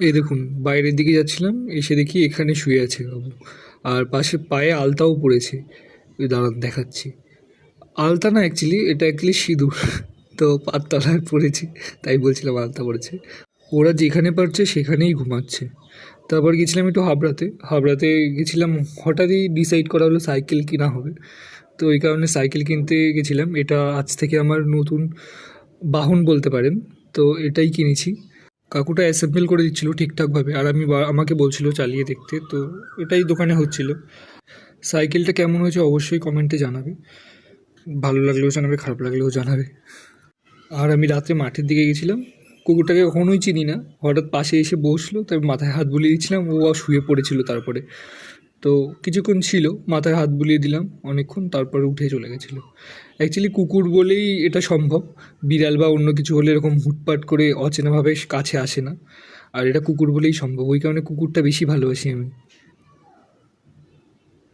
এই দেখুন, বাইরের দিকে যাচ্ছিলাম, এসে দেখি এখানে শুয়ে আছে বাবু। আর পাশে পায়ে আলতাও পড়েছে। ওই দাঁড়ান দেখাচ্ছি। আলতা না, এটা অ্যাকচুয়ালি সিঁদুর। তো পার তলায় পড়েছে, তাই বলছিলাম আলতা পড়েছে। ওরা যেখানে পারছে সেখানেই ঘুমাচ্ছে। তারপর গেছিলাম একটু হাবড়াতে। হাবড়াতে গেছিলাম, হঠাৎই ডিসাইড করা হলো সাইকেল কেনা হবে। তো এই কারণে সাইকেল কিনতে গেছিলাম। এটা আজ থেকে আমার নতুন বাহন বলতে পারেন। তো এটাই কিনেছি। কাকুটা অ্যাসেম্বল করে দিচ্ছিল ঠিকঠাকভাবে, আর আমাকে বলছিল চালিয়ে দেখতে। তো এটাই দোকানে হচ্ছিল। সাইকেলটা কেমন হয়েছে অবশ্যই কমেন্টে জানাবে। ভালো লাগলেও জানাবে, খারাপ লাগলেও জানাবে। আর আমি রাত্রে মাঠের দিকে গেছিলাম। কুকুরটাকে কখনোই চিনি না, হঠাৎ পাশে এসে বসলো, তার মাথায় হাত বুলিয়ে দিচ্ছিলাম, ও শুয়ে পড়েছিল। তারপরে তো কিছুক্ষণ ছিল, মাথায় হাত বুলিয়ে দিলাম অনেকক্ষণ, তারপরে উঠে চলে গেছিলো। অ্যাকচুয়ালি কুকুর বলেই এটা সম্ভব। বিড়াল বা অন্য কিছু হলে এরকম হুটপাট করে অচেনাভাবে কাছে আসে না। আর এটা কুকুর বলেই সম্ভব, ওই কারণে কুকুরটা বেশি ভালোবাসি আমি।